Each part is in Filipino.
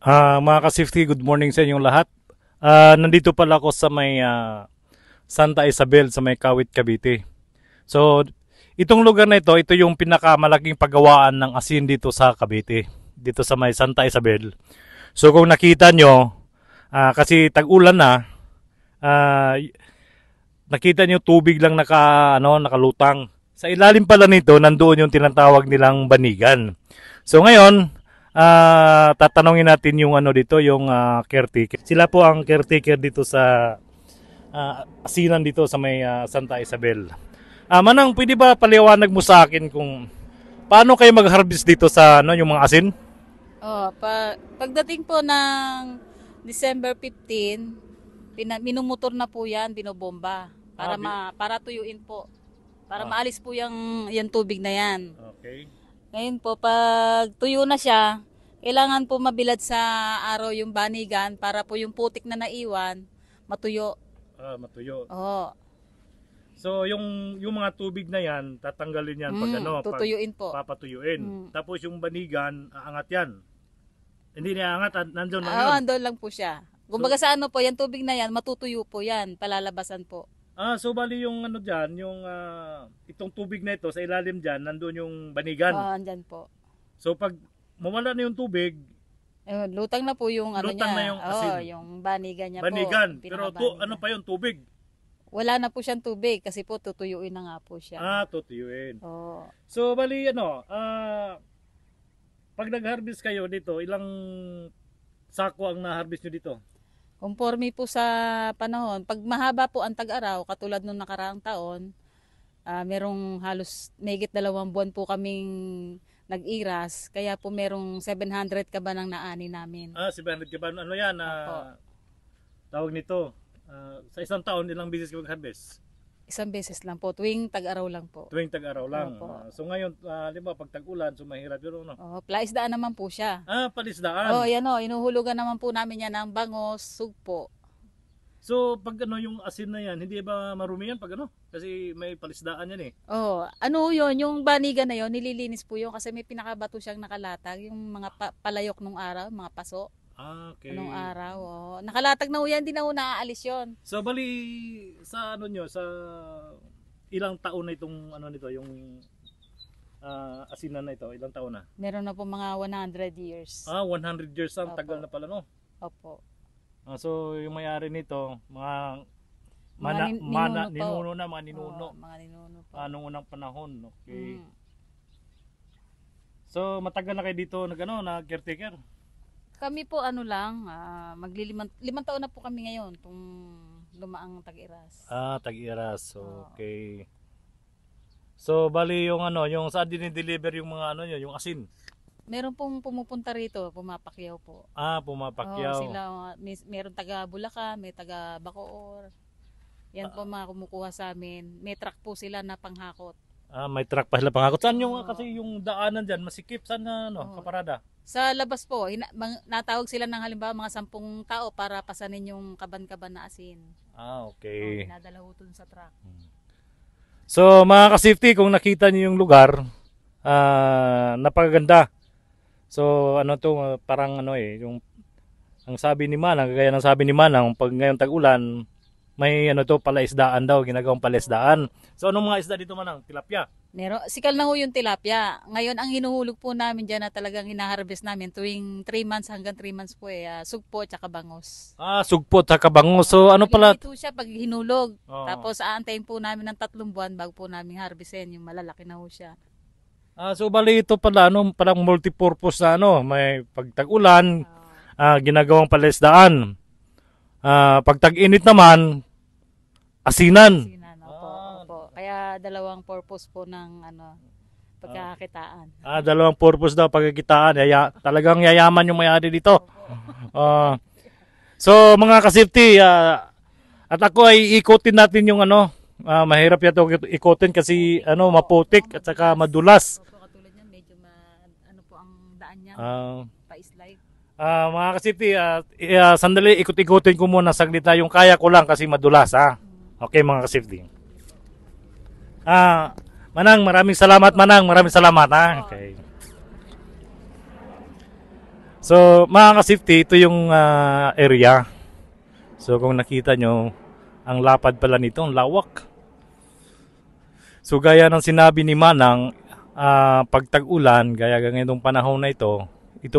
Mga ka-safety, good morning sa inyong lahat. Nandito pala ako sa may Santa Isabel sa may Kawit, Cavite. So, itong lugar na ito yung pinakamalaking paggawaan ng asin dito sa Cavite, dito sa may Santa Isabel. So, kung nakita nyo, kasi tag-ulan na, ah, nakita nyo tubig lang nakalutang. Sa ilalim pala nito, nandoon yung tinatawag nilang banigan. So ngayon, tatanungin natin yung dito, yung caretaker. Sila po ang caretaker dito sa asinan dito sa may Santa Isabel. Manang, pwede ba paliwanag mo sa akin kung paano kayo mag-harvest dito sa yung mga asin? Pagdating po ng December 15, minumutor na po yan, binobomba para tuyuin po. Para maalis po yung tubig na yan. Okay. Ngayon po, pag tuyo na siya, kailangan po mabilad sa araw yung banigan para po yung putik na naiwan, matuyo. Matuyo. Oo. So yung mga tubig na yan, tatanggalin yan pag tutuyuin po. Papatuyuin. Tapos yung banigan, aangat yan. Hindi niya aangat, nandiyon lang Oo, yun. andun lang po siya. Kumbaga sa po, yung tubig na yan, matutuyo po yan, palalabasan po. So bali yung diyan, yung itong tubig na ito sa ilalim diyan, nandoon yung banigan. Andyan po. So pag mawala na yung tubig, Lutang na po yung lutang niya. na yung asin. Yung banigan niya banigan. po. Pero ano pa yung tubig? Wala na po siyang tubig kasi po tutuyuin na nga po siya. Tutuyuin. Oo. So bali pag nag-harvest kayo dito, ilang sako ang na-harvest nyo dito? Conforme po sa panahon. Pag mahaba po ang tag-araw, katulad nung nakaraang taon, merong halos mahigit 2 buwan po kaming nag-iras. Kaya po merong 700 ka ba nang naani namin. 700 ka ba? Ano yan? Tawag nito. Sa isang taon, ilang beses ka mag-harvest? Isang beses lang po. Tuwing tag-araw lang po. Tuwing tag-araw lang. Opo. So ngayon, pag tag-ulan, so mahirap yun, no? Plaisdaan naman po siya. Palisdaan. Yan inuhulugan naman po namin yan ng bangos, sugpo. So pag yung asin na yan, hindi ba marumi yan pag Kasi may palisdaan yan eh. Yun, yung banigan na yun, nililinis po yun kasi may pinakabato siyang nakalatag, yung mga palayok nung araw, mga paso. Okay. Anong araw, nakalatag na yan, di na naaalis yun. So bali sa sa ilang taon na itong nito, yung asinan na ito, ilang taon na? Meron na po mga 100 years. 100 years ang Opo. tagal na pala, no? Opo. So yung may-ari nito, mga ninuno na, mga ninuno. Mga ninuno pa. Anong unang panahon, okay. So matagal na kayo dito nag-caretaker? Kami po limang taon na po kami ngayon kung lumaang Tag-Iras. Tag-Iras. Okay. So bali yung yung saan dinideliver yung mga yung asin? Meron pong pumupunta rito, pumapakyaw po. Pumapakyaw. Meron taga Bulacan, may taga Bacoor. Yan po mga kumukuha sa amin. May truck po sila na panghakot. May truck pa sila pangakot. Saan kasi yung daanan diyan masikip, saan kaparada? Sa labas po, natawag sila ng halimbawa mga 10 tao para pasanin yung kaban-kaban na asin. Okay. Dinadala ho dun sa truck. So mga ka-safety, kung nakita niyo yung lugar, napakaganda. So parang yung ang sabi ni Manang, gaya ng sabi ni Manang, pag ngayon tag-ulan, may palaisdaan daw, ginagawang palaisdaan. So anong mga isda dito, Manang? Tilapia? Sikal na ho yung tilapia. Ngayon ang hinuhulog po namin dyan na talagang hinaharvest namin tuwing 3 months hanggang 3 months po sugpo at saka bangos. Sugpo at saka bangos. So pala? Ito siya pag hinulog. Tapos aantayin po namin ng 3 buwan bago po namin harvestin. Yung malalaki na ho siya. So bali ito pala, parang multipurpose na may pagtag-ulan, ginagawang palaisdaan. Pag tag-init naman, asinan. Opo. Kaya dalawang purpose po ng pagkakakitaan. Dalawang purpose daw pagkakitaan. Talagang yayaman yung may-ari dito. So mga ka-safety, at ako ay ikutin natin yung mahirap yato ikutin kasi maputik at saka madulas. Katulad niyan, medyo po ang daan niya, pa-slide. Mga ka-safety, sandali ikot-ikutin ko muna saglit na yung kaya ko lang kasi madulas. Okay mga ka-safety. Manang, maraming salamat Manang, maraming salamat. Okay. So, mga ka-safety, ito yung area. So, kung nakita nyo, ang lapad pala nito, ang lawak. So, gaya ng sinabi ni Manang, pag tag-ulan, gaya ngayong panahon na ito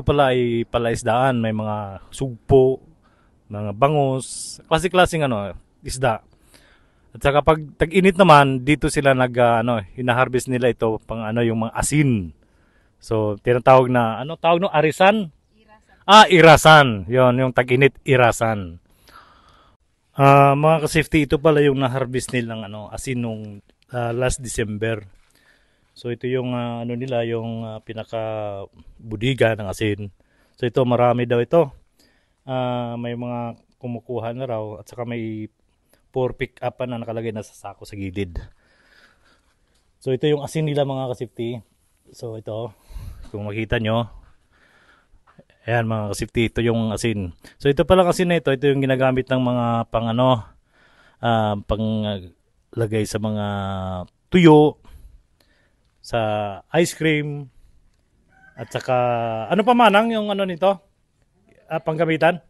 pala ay palaisdaan. May mga sugpo, mga bangus, klase-klaseng isda. At saka pag tag-init naman, dito sila hinaharvest nila ito pang yung mga asin. So, tinatawag na, tawag no? Arisan? Irasan. Yon yung tag-init, irasan. Mga ka-safety, ito pala yung na-harvest nilang asin nung last December. So, ito yung nila, yung pinaka budiga ng asin. So, ito marami daw ito. May mga kumukuha na raw at saka may 4 pick up na nakalagay na sa sako sa gilid. So, ito yung asin nila mga ka-safety. So, ito, kung makita nyo, ayan mga ka-safety, ito yung asin. So ito pala asin na ito yung ginagamit ng mga pang lagay sa mga tuyo, sa ice cream, at saka ano pa manang yung nito? Panggamitan?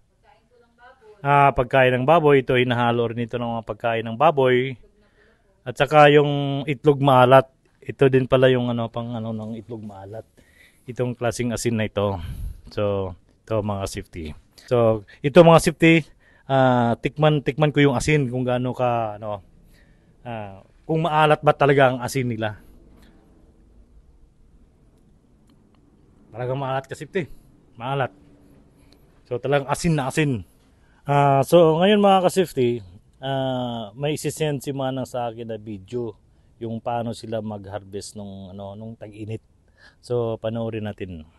Pagkain ng baboy, ito inahalo rin ito ng mga pagkain ng baboy. At saka yung itlog maalat, ito din pala yung ng itlog maalat. Itong klaseng asin na ito. So, ito mga safety. So, ito mga safety, tikman ko yung asin kung gaano ka kung maalat ba talaga ang asin nila. Talagang maalat ka safety. Maalat. So, talagang asin na asin. So, ngayon mga ka-safety, may isisend si Manang sa akin na video yung paano sila mag-harvest nung tag-init. So, panoorin natin.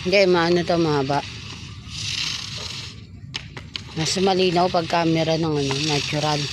Hindi, maano to, mahaba. Mas malinaw pag camera ng natural.